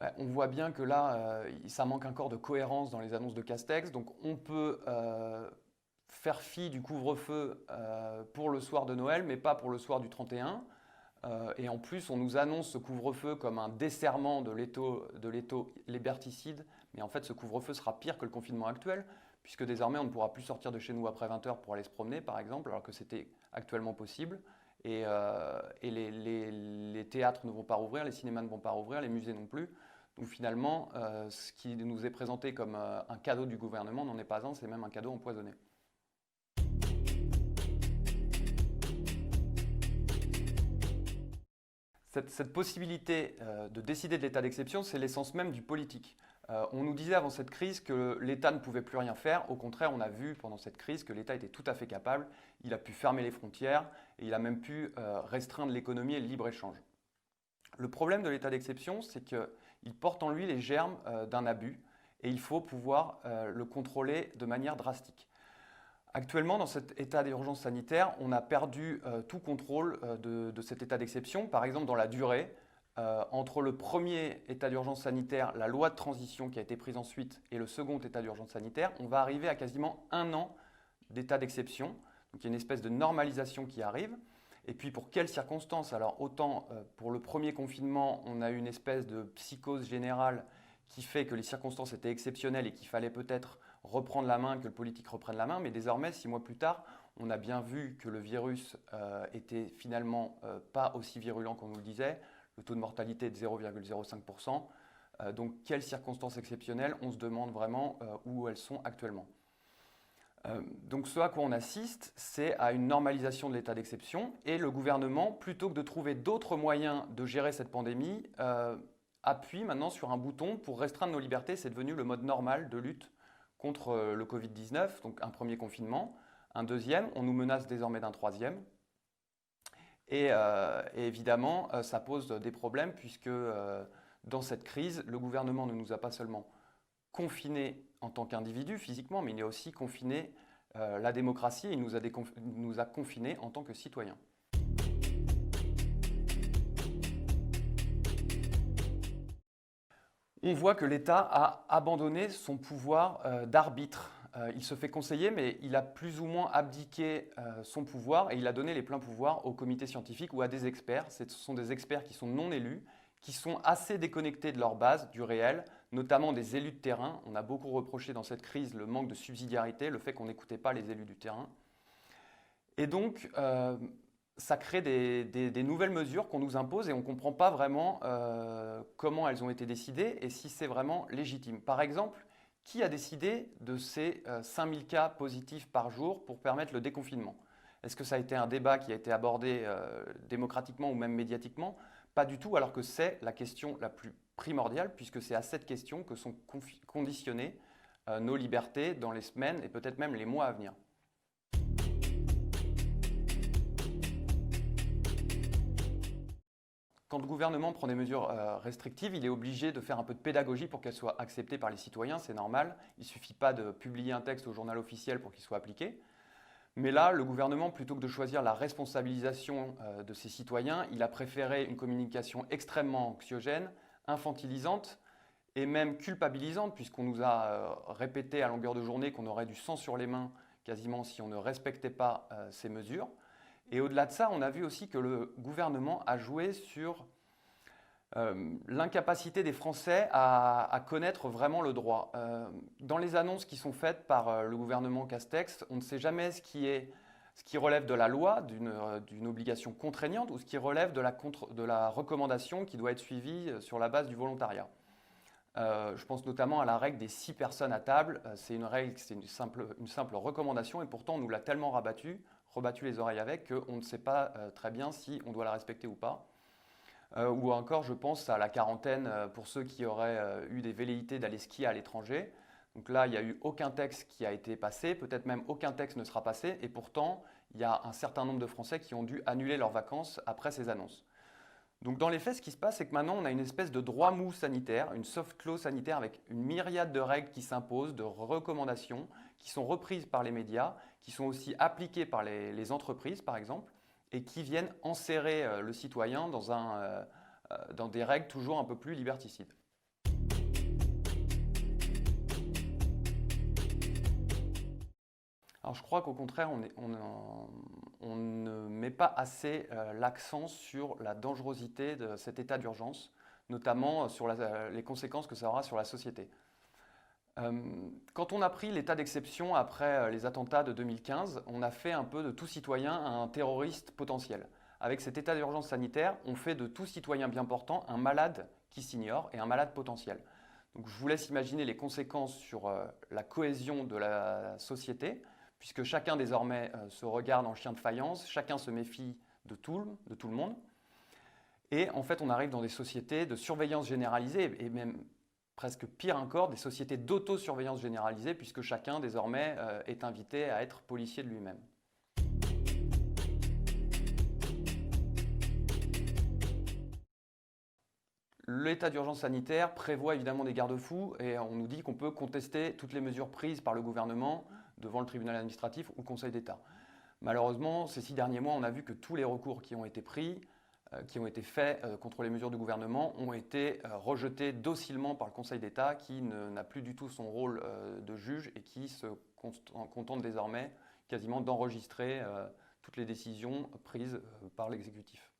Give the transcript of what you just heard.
Ouais, on voit bien que là, ça manque encore de cohérence dans les annonces de Castex. Donc on peut faire fi du couvre-feu pour le soir de Noël, mais pas pour le soir du 31. Et en plus, on nous annonce ce couvre-feu comme un desserrement de l'étau liberticide. Mais en fait, ce couvre-feu sera pire que le confinement actuel, puisque désormais, on ne pourra plus sortir de chez nous après 20 heures pour aller se promener, par exemple, alors que c'était actuellement possible. Et les théâtres ne vont pas rouvrir, les cinémas ne vont pas rouvrir, les musées non plus. Donc finalement, ce qui nous est présenté comme un cadeau du gouvernement n'en est pas un, c'est même un cadeau empoisonné. Cette possibilité de décider de l'état d'exception, c'est l'essence même du politique. On nous disait avant cette crise que l'État ne pouvait plus rien faire. Au contraire, on a vu pendant cette crise que l'État était tout à fait capable. Il a pu fermer les frontières et il a même pu restreindre l'économie et le libre-échange. Le problème de l'état d'exception, c'est qu'il porte en lui les germes d'un abus et il faut pouvoir le contrôler de manière drastique. Actuellement, dans cet état d'urgence sanitaire, on a perdu tout contrôle de cet état d'exception. Par exemple, dans la durée, entre le premier état d'urgence sanitaire, la loi de transition qui a été prise ensuite, et le second état d'urgence sanitaire, on va arriver à quasiment un an d'état d'exception. Donc il y a une espèce de normalisation qui arrive. Et puis pour quelles circonstances? Alors autant pour le premier confinement, on a eu une espèce de psychose générale qui fait que les circonstances étaient exceptionnelles et qu'il fallait peut-être reprendre la main, que le politique reprenne la main. Mais désormais, 6 mois plus tard, on a bien vu que le virus était finalement pas aussi virulent qu'on nous le disait. Le taux de mortalité est de 0,05%. Donc quelles circonstances exceptionnelles? On se demande vraiment où elles sont actuellement. Donc ce à quoi on assiste, c'est à une normalisation de l'état d'exception et le gouvernement, plutôt que de trouver d'autres moyens de gérer cette pandémie, appuie maintenant sur un bouton pour restreindre nos libertés. C'est devenu le mode normal de lutte contre le Covid-19, donc un premier confinement, un deuxième, on nous menace désormais d'un troisième. Et évidemment, ça pose des problèmes puisque dans cette crise, le gouvernement ne nous a pas seulement confinés en tant qu'individus physiquement, mais il a aussi confiné la démocratie et il nous a confinés en tant que citoyens. On voit que l'État a abandonné son pouvoir d'arbitre. Il se fait conseiller, mais il a plus ou moins abdiqué son pouvoir et il a donné les pleins pouvoirs au comité scientifique ou à des experts. Ce sont des experts qui sont non élus, qui sont assez déconnectés de leur base, du réel, notamment des élus de terrain. On a beaucoup reproché dans cette crise le manque de subsidiarité, le fait qu'on n'écoutait pas les élus du terrain. Et donc, ça crée des nouvelles mesures qu'on nous impose et on ne comprend pas vraiment comment elles ont été décidées et si c'est vraiment légitime. Par exemple, qui a décidé de ces 5000 cas positifs par jour pour permettre le déconfinement? Est-ce que ça a été un débat qui a été abordé démocratiquement ou même médiatiquement? Pas du tout, alors que c'est la question la plus primordiale, puisque c'est à cette question que sont conditionnées nos libertés dans les semaines et peut-être même les mois à venir. Quand le gouvernement prend des mesures restrictives, il est obligé de faire un peu de pédagogie pour qu'elles soient acceptées par les citoyens, c'est normal. Il ne suffit pas de publier un texte au journal officiel pour qu'il soit appliqué. Mais là, le gouvernement, plutôt que de choisir la responsabilisation de ses citoyens, il a préféré une communication extrêmement anxiogène, infantilisante et même culpabilisante, puisqu'on nous a répété à longueur de journée qu'on aurait du sang sur les mains quasiment si on ne respectait pas ces mesures. Et au-delà de ça, on a vu aussi que le gouvernement a joué sur l'incapacité des Français à connaître vraiment le droit. Dans les annonces qui sont faites par le gouvernement Castex, on ne sait jamais ce qui relève de la loi, d'une obligation contraignante, ou ce qui relève de la recommandation qui doit être suivie sur la base du volontariat. Je pense notamment à la règle des 6 personnes à table. C'est une règle, c'est une simple recommandation, et pourtant on nous l'a tellement rebattu les oreilles avec qu'on ne sait pas très bien si on doit la respecter ou pas. Ou encore, je pense à la quarantaine pour ceux qui auraient eu des velléités d'aller skier à l'étranger. Donc là, il n'y a eu aucun texte qui a été passé, peut-être même aucun texte ne sera passé, et pourtant, il y a un certain nombre de Français qui ont dû annuler leurs vacances après ces annonces. Donc dans les faits, ce qui se passe, c'est que maintenant, on a une espèce de droit mou sanitaire, une soft clause sanitaire avec une myriade de règles qui s'imposent, de recommandations, qui sont reprises par les médias, qui sont aussi appliquées par les entreprises, par exemple, et qui viennent enserrer le citoyen dans des règles toujours un peu plus liberticides. Alors je crois qu'au contraire, on ne met pas assez l'accent sur la dangerosité de cet état d'urgence, notamment sur les conséquences que ça aura sur la société. Quand on a pris l'état d'exception après les attentats de 2015, on a fait un peu de tout citoyen un terroriste potentiel. Avec cet état d'urgence sanitaire, on fait de tout citoyen bien portant un malade qui s'ignore et un malade potentiel. Donc je vous laisse imaginer les conséquences sur la cohésion de la société, puisque chacun désormais se regarde en chien de faïence, chacun se méfie de tout le monde. Et en fait, on arrive dans des sociétés de surveillance généralisée, et même presque pire encore, des sociétés d'autosurveillance généralisée, puisque chacun désormais est invité à être policier de lui-même. L'état d'urgence sanitaire prévoit évidemment des garde-fous et on nous dit qu'on peut contester toutes les mesures prises par le gouvernement devant le tribunal administratif ou le Conseil d'État. Malheureusement, ces 6 derniers mois, on a vu que tous les recours qui ont été pris, qui ont été faits contre les mesures du gouvernement, ont été rejetés docilement par le Conseil d'État qui n'a plus du tout son rôle de juge et qui se contente désormais quasiment d'enregistrer toutes les décisions prises par l'exécutif.